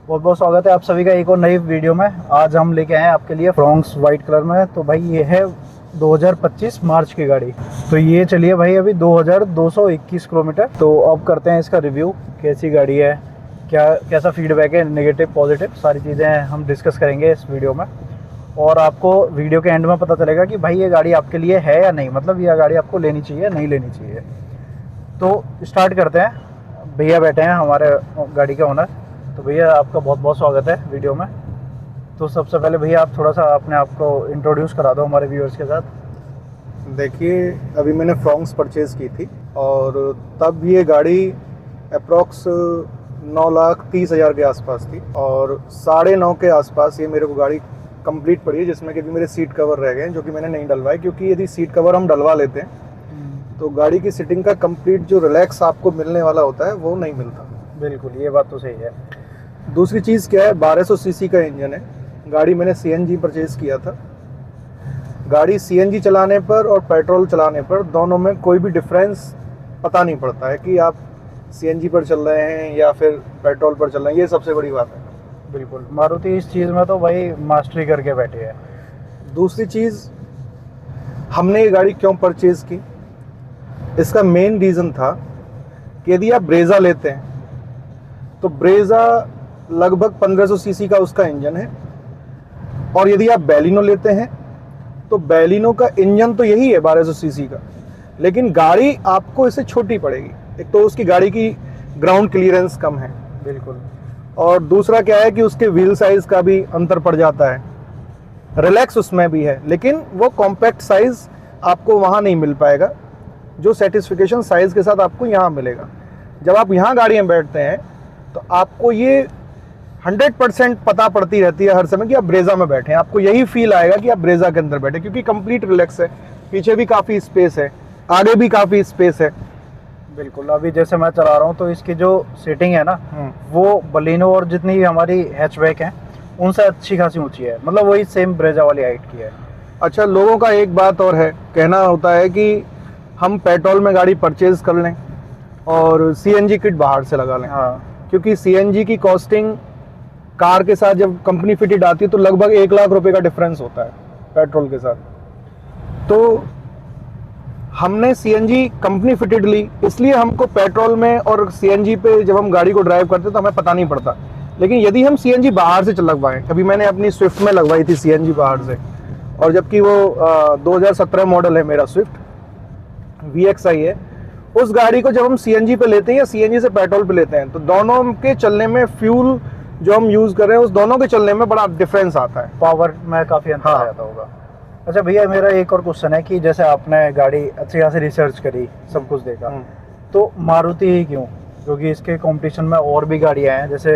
बहुत बहुत स्वागत है आप सभी का एक और नई वीडियो में। आज हम लेके आए हैं आपके लिए फ्रोंक्स वाइट कलर में। तो भाई ये है 2025 मार्च की गाड़ी। तो ये चलिए भाई अभी 2221 किलोमीटर। तो अब करते हैं इसका रिव्यू, कैसी गाड़ी है, कैसा फीडबैक है, नेगेटिव पॉजिटिव सारी चीज़ें हम डिस्कस करेंगे इस वीडियो में। और आपको वीडियो के एंड में पता चलेगा कि भाई ये गाड़ी आपके लिए है या नहीं, मतलब ये गाड़ी आपको लेनी चाहिए नहीं लेनी चाहिए। तो स्टार्ट करते हैं। भैया बैठे हैं हमारे गाड़ी के ओनर। तो भैया आपका बहुत बहुत स्वागत है वीडियो में। तो सबसे पहले भैया आप थोड़ा सा अपने आप को इंट्रोड्यूस करा दो हमारे व्यूअर्स के साथ। देखिए, अभी मैंने फ्रोंक्स परचेज़ की थी और तब ये गाड़ी अप्रॉक्स 9,30,000 के आसपास थी और 9.5 के आसपास ये मेरे को गाड़ी कंप्लीट पड़ी है, जिसमें कि भी मेरे सीट कवर रह गए हैं जो कि मैंने नहीं डलवाए, क्योंकि यदि सीट कवर हम डलवा लेते हैं तो गाड़ी की सीटिंग का कंप्लीट जो रिलैक्स आपको मिलने वाला होता है वो नहीं मिलता। बिल्कुल, ये बात तो सही है। दूसरी चीज़ क्या है, 1200 सीसी का इंजन है। गाड़ी मैंने सीएनजी परचेज़ किया था। गाड़ी सीएनजी चलाने पर और पेट्रोल चलाने पर दोनों में कोई भी डिफरेंस पता नहीं पड़ता है कि आप सीएनजी पर चल रहे हैं या फिर पेट्रोल पर चल रहे हैं। ये सबसे बड़ी बात है। बिल्कुल, मारुति इस चीज़ में तो भाई मास्टरी करके बैठे है। दूसरी चीज़, हमने ये गाड़ी क्यों परचेज़ की, इसका मेन रीज़न था कि यदि आप ब्रेज़ा लेते हैं तो ब्रेज़ा लगभग 1500 सीसी का उसका इंजन है, और यदि आप बैलिनो लेते हैं तो बैलिनो का इंजन तो यही है 1200 सीसी का, लेकिन गाड़ी आपको इससे छोटी पड़ेगी। एक तो उसकी गाड़ी की ग्राउंड क्लियरेंस कम है, बिल्कुल, और दूसरा क्या है कि उसके व्हील साइज़ का भी अंतर पड़ जाता है। रिलैक्स उसमें भी है, लेकिन वो कॉम्पैक्ट साइज़ आपको वहाँ नहीं मिल पाएगा जो सेटिस्फिकेशन साइज़ के साथ आपको यहाँ मिलेगा। जब आप यहाँ गाड़ी में बैठते हैं तो आपको ये 100% पता पड़ती रहती है हर समय कि आप ब्रेज़ा में बैठे हैं। आपको यही फील आएगा कि आप ब्रेज़ा के अंदर बैठे, क्योंकि कंप्लीट रिलैक्स है। पीछे भी काफ़ी स्पेस है, आगे भी काफ़ी स्पेस है। बिल्कुल। अभी जैसे मैं चला रहा हूँ तो इसकी जो सीटिंग है ना, वो बलिनो और जितनी भी हमारी हैचबैक है उनसे अच्छी खासी ऊंची है, मतलब वही सेम ब्रेजा वाली हाइट की है। अच्छा, लोगों का एक बात और है, कहना होता है कि हम पेट्रोल में गाड़ी परचेज़ कर लें और सीएनजी किट बाहर से लगा लें। हाँ, क्योंकि सीएनजी की कॉस्टिंग कार के साथ जब कंपनी फिटेड आती है तो लगभग 1 लाख रुपए का डिफरेंस होता है पेट्रोल के साथ। तो हमने सीएनजी कंपनी फिटेड ली, इसलिए हमको पेट्रोल में और सीएनजी पे जब हम गाड़ी को ड्राइव करते हैं तो हमें पता नहीं पड़ता। लेकिन यदि हम सीएनजी बाहर से लगवाएं, कभी मैंने अपनी स्विफ्ट में लगवाई थी सीएनजी बाहर से, और जबकि वो 2017 मॉडल है मेरा स्विफ्ट VXI है, उस गाड़ी को जब हम सीएनजी पे लेते हैं या सीएनजी से पेट्रोल पे लेते हैं तो दोनों के चलने में, फ्यूल जो हम यूज़ कर रहे हैं उस दोनों के चलने में बड़ा डिफरेंस आता है, पावर में काफ़ी अंतर आ जाता होगा। अच्छा भैया, मेरा एक और क्वेश्चन है कि जैसे आपने गाड़ी अच्छी खासी रिसर्च करी, सब कुछ देखा, तो मारुति ही क्यों? क्योंकि इसके कंपटीशन में और भी गाड़ियाँ हैं, जैसे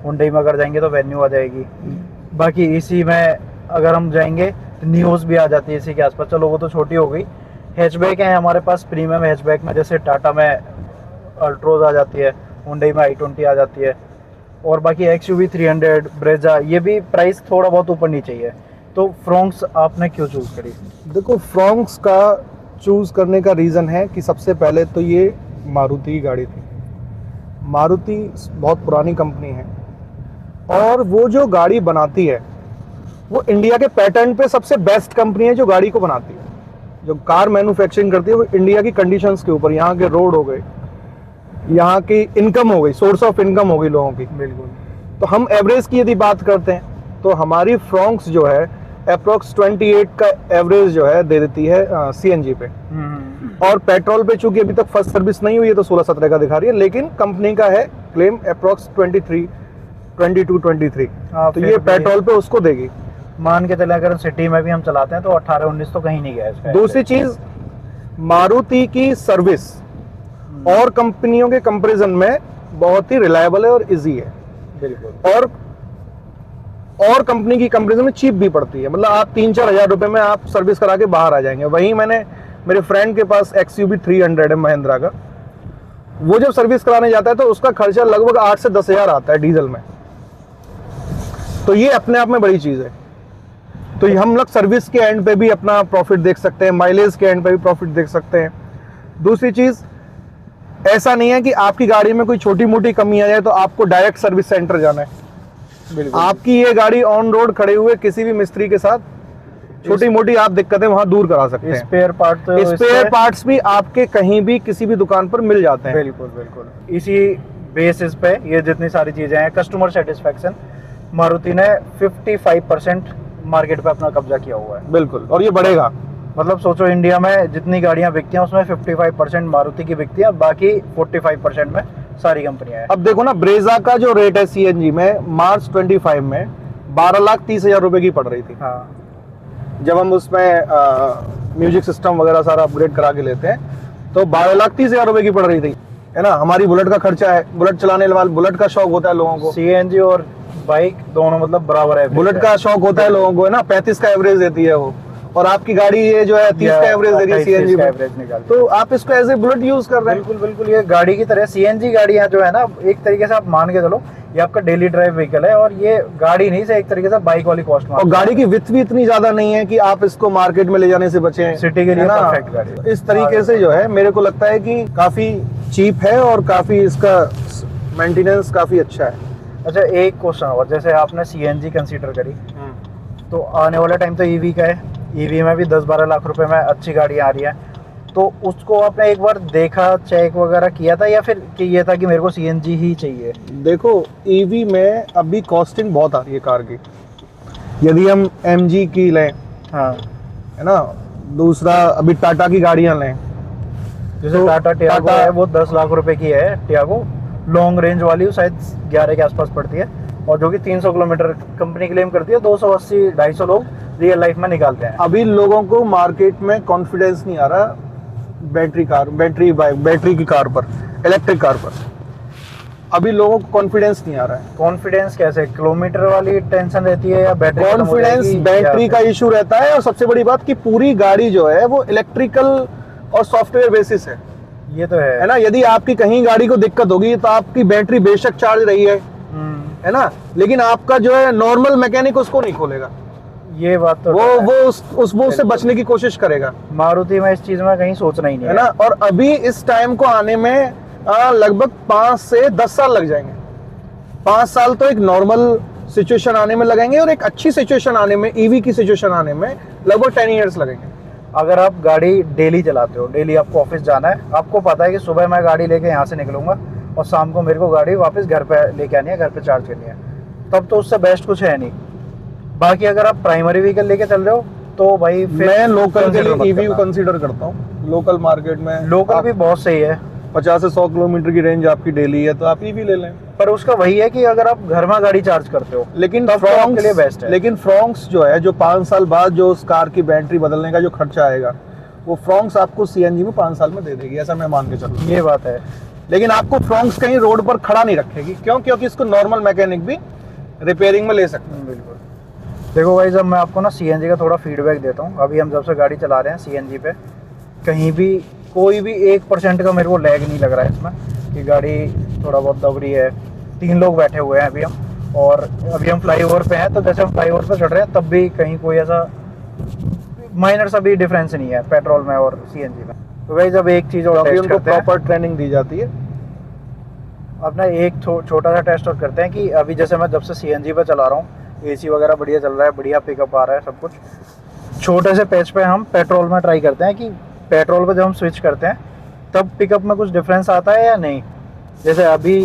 हुंडई में अगर जाएंगे तो वेन्यू आ जाएगी, बाकी इसी में अगर हम जाएंगे तो नियोज भी आ जाती है इसी के आसपास। चलो वो तो छोटी हो गई। हैचबैक है हमारे पास प्रीमियम हैचबैक में, जैसे टाटा में अल्ट्रोज आ जाती है, हुंडई में i20 आ जाती है, और बाकी XUV 300, ब्रेजा, ये भी प्राइस थोड़ा बहुत ऊपर नीचे ही है। तो फ्रोंक्स आपने क्यों चूज़ करी? देखो, फ्रोंक्स का चूज़ करने का रीज़न है कि सबसे पहले तो ये मारुति की गाड़ी थी। मारुति बहुत पुरानी कंपनी है और वो जो गाड़ी बनाती है वो इंडिया के पैटर्न पे सबसे बेस्ट कंपनी है जो गाड़ी को बनाती है। जो कार मैन्युफैक्चरिंग करती है वो इंडिया की कंडीशंस के ऊपर, यहाँ के रोड हो गए, यहाँ की इनकम हो गई, सोर्स ऑफ इनकम हो गई लोगों की। बिल्कुल। तो हम एवरेज की यदि बात करते हैं तो हमारी फ्रोंक्स जो है अप्रोक्स 28 का एवरेज जो है दे देती है सीएनजी पे, और पेट्रोल पे चूंकि अभी तक फर्स्ट सर्विस नहीं हुई है तो 16-17 का दिखा रही है, लेकिन कंपनी का है क्लेम अप्रोक्स 22-23। तो ये पेट्रोल पे उसको देगी। मान के चले अगर सिटी में भी हम चलाते हैं तो 18-19 तो कहीं नहीं गया इसका। दूसरी चीज, मारुति की सर्विस और कंपनियों के कंपैरिजन में बहुत ही रिलायबल है और इजी है। बिल्कुल। और कंपनी की कंपैरिजन में चीप भी पड़ती है, मतलब आप 3-4 हज़ार रुपए में आप सर्विस करा के बाहर आ जाएंगे। वहीं मैंने, मेरे फ्रेंड के पास XUV 300 है महिंद्रा का, वो जब सर्विस कराने जाता है तो उसका खर्चा लगभग 8 से 10 हज़ार आता है डीजल में। तो ये अपने आप में बड़ी चीज़ है। तो हम लोग सर्विस के एंड पे भी अपना प्रॉफिट देख सकते हैं, माइलेज के एंड पे भी प्रॉफिट देख सकते हैं। दूसरी चीज़, ऐसा नहीं है कि आपकी गाड़ी में कोई छोटी मोटी कमी आ जाए तो आपको डायरेक्ट सर्विस सेंटर जाना है। बिल्कुल। आपकी ये गाड़ी ऑन रोड खड़े हुए किसी भी मिस्त्री के साथ छोटी मोटी आप दिक्कतें वहां दूर करा सकते हैं। स्पेयर पार्ट तो स्पेयर पार्ट्स भी आपके कहीं भी किसी भी दुकान पर मिल जाते हैं। बिल्कुल बिल्कुल। इसी बेसिस पे ये जितनी सारी चीजें हैं, कस्टमर सेटिस्फेक्शन, मारुति ने 55% मार्केट पे अपना कब्जा किया हुआ है। बिल्कुल, और ये बढ़ेगा। मतलब सोचो इंडिया में जितनी गाड़ियां बिकती हैं उसमें 55% मारुति की बिकती है, बाकी 45% में सारी कंपनियां हैं। अब देखो ना, ब्रेजा का जो रेट है सीएनजी में मार्च 25 में 12,30,000 रुपए की पड़ रही थी। हाँ, जब हम उसमें म्यूजिक सिस्टम वगैरह सारा अपग्रेड करा के लेते हैं तो 12,30,000 रुपए की पड़ रही थी, है ना। हमारी बुलेट का खर्चा है, बुलेट चलाने वाले, बुलेट का शौक होता है लोगों को, सीएनजी और बाइक दोनों मतलब बराबर है। बुलेट का शौक होता है लोगों को, है ना। 35 का एवरेज देती है वो, और आपकी गाड़ी ये जो है 30 का एवरेज दे रही है सीएनजी में, तो आप इसको एज ए बुलेट यूज कर रहे हैं। बिल्कुल बिल्कुल। ये गाड़ी की तरह सीएनजी गाड़ियां जो है ना, एक तरीके से आप मान के चलो ये आपका डेली ड्राइव व्हीकल है, और ये गाड़ी नहीं से एक तरीके से बाइक वाली कॉस्ट में। और गाड़ी की विड्थ भी इतनी ज्यादा नहीं है कि आप इसको मार्केट में ले जाने से बचें, सिटी के लिए परफेक्ट गाड़ी है। इस तरीके से जो है मेरे को लगता है कि काफी चीप है और काफी इसका मेंटेनेंस काफी अच्छा है। अच्छा, एक क्वेश्चन और, जैसे आपने सीएनजी कंसीडर करी, तो आने वाला टाइम तो ईवी का है, ईवी में भी 10-12 लाख रुपए में अच्छी गाड़ियां आ रही हैं, तो उसको आपने एक बार देखा, चेक वगैरह किया था, या फिर कि ये था कि मेरे को सीएनजी ही चाहिए? देखो, ईवी में अभी कॉस्टिंग बहुत आ रही है कार की। यदि हम एमजी की लें, हाँ, है ना, दूसरा अभी टाटा की गाड़ियां लें, जैसे तो टाटा टियागो टाटा- है, वो 10 लाख रुपए की है टियागो, लॉन्ग रेंज वाली, वो शायद 11 के आसपास पड़ती है, और जो कि 300 किलोमीटर कंपनी क्लेम करती है, 280-250 लोग रियल लाइफ में निकालते हैं। अभी लोगों को मार्केट में कॉन्फिडेंस नहीं आ रहा बैटरी बाइक, बैटरी की कार पर, इलेक्ट्रिक कार पर अभी लोगों को कॉन्फिडेंस नहीं आ रहा है। कॉन्फिडेंस कैसे? किलोमीटर वाली टेंशन रहती है, या बैटरी कॉन्फिडेंस बैटरी का इशू रहता है, और सबसे बड़ी बात कि पूरी गाड़ी जो है वो इलेक्ट्रिकल और सॉफ्टवेयर बेसिस है। ये तो है ना। यदि आपकी कहीं गाड़ी को दिक्कत होगी तो आपकी बैटरी बेशक चार्ज रही है ना, लेकिन आपका जो है नॉर्मल मैकेनिक उसको नहीं खोलेगा। ये बात तो वो उससे बचने की कोशिश करेगा। मारुति में इस चीज में कहीं सोचना ही नहीं है ना। और अभी इस टाइम को आने में लगभग 5 से 10 साल लग जाएंगे। 5 साल तो एक नॉर्मल सिचुएशन आने में लगेंगे, और एक अच्छी सिचुएशन आने में, ईवी की सिचुएशन आने में लगभग 10 ईयर्स लगेंगे। अगर आप गाड़ी डेली चलाते हो, डेली आपको ऑफिस जाना है, आपको पता है कि सुबह मैं गाड़ी लेके यहाँ से निकलूंगा और शाम को मेरे को गाड़ी वापस घर पे लेके आनी है, घर पे चार्ज करनी है, तब तो उससे बेस्ट कुछ है नहीं। बाकी अगर आप प्राइमरी व्हीकल लेके चल रहे हो तो भाई फिर मैं लोकल के लिए consider मत ईवी करना। कंसीडर करता हूँ। लोकल मार्केट में लोकल भी बहुत सही है, 50 से 100 किलोमीटर की रेंज आपकी डेली है तो आप ईवी ले लें। पर उसका वही है कि अगर आप घर में गाड़ी चार्ज करते हो, लेकिन तब तो आपके लिए बेस्ट है। लेकिन फ्रोंक्स जो है, जो 5 साल बाद जो उस कार की बैटरी बदलने का जो खर्चा आएगा, वो फ्रोंक्स आपको सीएनजी में 5 साल में दे देगी, ऐसा मैं मान के चल रहा हूँ। ये बात है। लेकिन आपको फ्रोंक्स कहीं रोड पर खड़ा नहीं रखेगी। क्यों? क्योंकि इसको नॉर्मल मैकेनिक भी रिपेयरिंग में ले सकते हैं। बिल्कुल। देखो भाई, जब मैं आपको ना सीएनजी का थोड़ा फीडबैक देता हूँ, अभी हम जब से गाड़ी चला रहे हैं सीएनजी पे, कहीं भी कोई भी 1% का मेरे को लैग नहीं लग रहा है इसमें कि गाड़ी थोड़ा बहुत दब रही है। 3 लोग बैठे हुए हैं अभी हम, और अभी हम फ्लाईओवर पे हैं, तो जैसे हम फ्लाईओवर पे चढ़ रहे हैं तब भी कहीं कोई ऐसा माइनर सा भी डिफरेंस नहीं है पेट्रोल में और सीएनजी में। तो भाई जब एक चीज़ और टेस्ट उनको करते हैं, प्रॉपर ट्रेनिंग दी जाती है। अपना एक छोटा सा टेस्ट और करते हैं कि अभी जैसे मैं जब से सीएनजी पे चला रहा हूँ, एसी वगैरह बढ़िया चल रहा है, बढ़िया पिकअप आ रहा है सब कुछ। छोटे से पैच पे हम पेट्रोल में ट्राई करते हैं कि पेट्रोल पे जब हम स्विच करते हैं तब पिकअप में कुछ डिफरेंस आता है या नहीं। जैसे अभी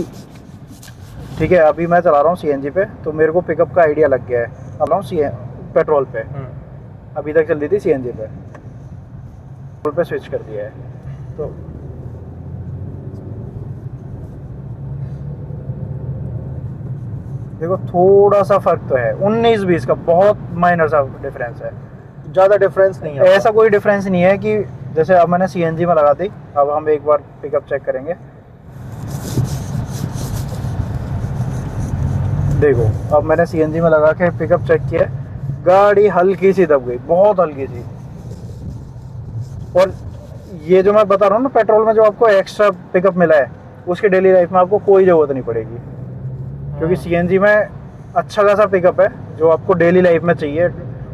ठीक है, अभी मैं चला रहा हूँ सीएनजी पे, तो मेरे को पिकअप का आइडिया लग गया है। चला रहा हूँ पेट्रोल पे, अभी तक चल रही थी सीएनजी पे, पेट्रोल पे स्विच कर दिया है तो देखो थोड़ा सा फर्क तो है, 19-20 का बहुत माइनर सा डिफरेंस है, ज़्यादा डिफरेंस नहीं है। ऐसा कोई डिफरेंस नहीं है कि जैसे अब मैंने सीएनजी में लगा दी, अब हम एक बार पिकअप चेक करेंगे। देखो अब मैंने सीएनजी में लगा के पिकअप चेक किया, गाड़ी हल्की सी दब गई, बहुत हल्की सी। और ये जो मैं बता रहा हूँ ना, पेट्रोल में जो आपको एक्स्ट्रा पिकअप मिला है, उसके डेली लाइफ में आपको कोई ज़रूरत नहीं पड़ेगी, क्योंकि सीएनजी में अच्छा खासा पिकअप है जो आपको डेली लाइफ में चाहिए।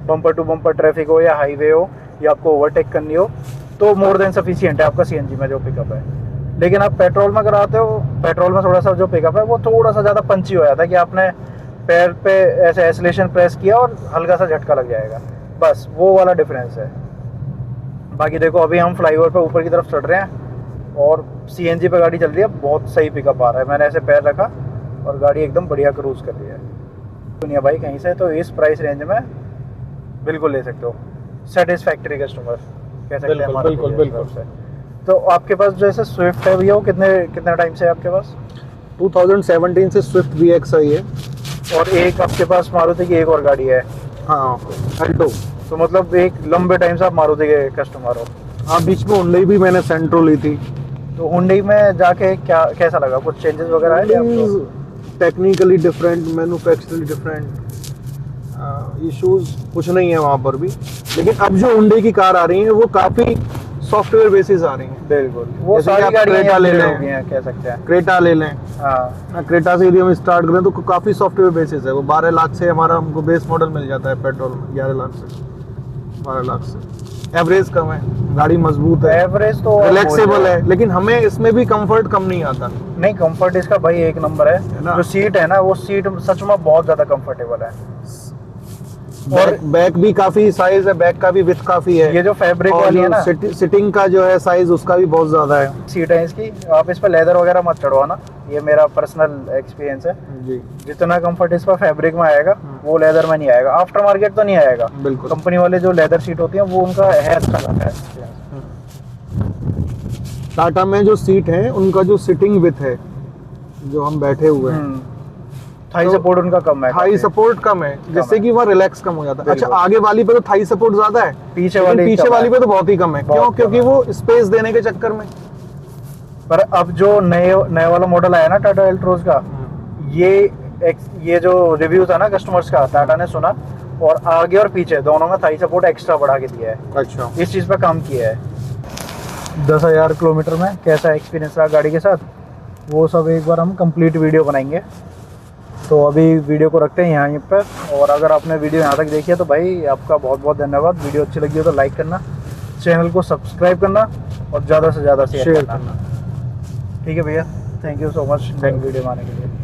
बम्पर टू बम्पर ट्रैफिक हो या हाईवे हो या आपको ओवरटेक करनी हो, तो मोर देन सफिशिएंट है आपका सीएनजी में जो पिकअप है। लेकिन आप पेट्रोल में कराते हो, पेट्रोल में थोड़ा सा जो पिकअप है वो थोड़ा सा ज़्यादा पंची हो जाता है कि आपने पैर पे ऐसे एक्सेलेरेशन प्रेस किया और हल्का सा झटका लग जाएगा, बस वो वाला डिफरेंस है। बाकी देखो अभी हम फ्लाईओवर पे ऊपर की तरफ चढ़ रहे हैं और सीएनजी पे गाड़ी चल रही है, बहुत सही पिकअप आ रहा है। मैंने ऐसे पैर रखा और गाड़ी एकदम बढ़िया क्रूज कर रही है दुनिया भाई कहीं से। तो इस प्राइस रेंज में बिल्कुल ले सकते हो, सेटिस्फैक्ट्री कस्टमर कह सकते हैं हमारे बिल्कुल, बिल्कुल। से। तो आपके पास जो ऐसे स्विफ्ट है भैया, वो कितने टाइम से है आपके पास? 2017 से स्विफ्ट VX आई है। और एक आपके पास मारुति की एक और गाड़ी है? हाँ, अल्टो। तो मतलब एक लंबे टाइम से आप मारुति के कस्टमर हो? हाँ, बीच में हुंडई भी मैंने सेंट्रो ली थी। तो हुंडई में जाके कैसा लगा, कुछ चेंजेस वगैरह आए थे आपको? टेक्निकली डिफरेंट, मैन्युफैक्चरली डिफरेंट, इश्यूज कुछ नहीं है वहाँ पर भी। लेकिन अब जो हुंडई की कार आ रही है वो काफी सॉफ्टवेयर बेसिस आ रही हैं। बिल्कुल, वो जैसे कि सारी आप गाड़ियां क्रेटा ले upgrade लें। हो गई हैं, कह सकते हैं। क्रेटा ले लें, हाँ, क्रेटा से यदि हम स्टार्ट करें तो काफी सॉफ्टवेयर बेसिस है। वो 12 लाख से हमारा हमको बेस मॉडल मिल जाता है पेट्रोल में, 11 लाख से 12 लाख से। एवरेज कम है, गाड़ी मजबूत है, एवरेज तो रिलैक्सेबल है, लेकिन हमें इसमें भी कंफर्ट कम नहीं आता। नहीं, कंफर्ट इसका भाई एक नंबर है ना? जो सीट है ना, वो सीट सच में बहुत ज्यादा कंफर्टेबल है। और बैक भी काफी साइज है, बैक का भी विड्थ काफी है। ये जो फैब्रिक और वाली है ना सिटिंग का जो है साइज उसका भी बहुत ज्यादा है। सीट है इसकी, आप इस पर लेदर वगैरह मत चढ़वाना, ये मेरा पर्सनल एक्सपीरियंस है। जी, जितना कंफर्ट इस पर फैब्रिक में आएगा वो लेदर में नहीं आएगा। आफ्टर मार्केट तो नहीं आएगा, बिल्कुल। कंपनी वाले जो लेदर सीट होती है वो उनका है अच्छा लगता है। टाटा में जो सीट है उनका जो सिटिंग विथ है, जो हम बैठे हुए हैं, थाई तो सपोर्ट उनका कम है, थाई सपोर्ट कम है, जिससे है। कि वह रिलैक्स कम हो जाता है। अच्छा, बिल्कुल। आगे वाली पे तो थाई सपोर्ट ज्यादा है, पीछे लेकिन वाली पीछे कम वाली है। पे तो बहुत ही कम है। बहुत क्यों? कम क्योंकि है। वो स्पेस देने के चक्कर में। पर अब जो नए वाला मॉडल आया ना टाटा एल्ट्रोज का, ये जो रिव्यू था ना कस्टमर्स का, टाटा ने सुना और आगे और पीछे दोनों में थाई सपोर्ट एक्स्ट्रा बढ़ा के दिया है। अच्छा, इस चीज़ पे काम किया है। 10,000 किलोमीटर में कैसा एक्सपीरियंस रहा गाड़ी के साथ, वो सब एक बार हम कंप्लीट वीडियो बनाएंगे। तो अभी वीडियो को रखते हैं यहाँ पर। और अगर आपने वीडियो यहाँ तक देखी है तो भाई आपका बहुत बहुत धन्यवाद। वीडियो अच्छी लगी हो तो लाइक करना, चैनल को सब्सक्राइब करना और ज़्यादा से ज़्यादा शेयर करना। ठीक है भैया, thank you so much video बनाने के लिए।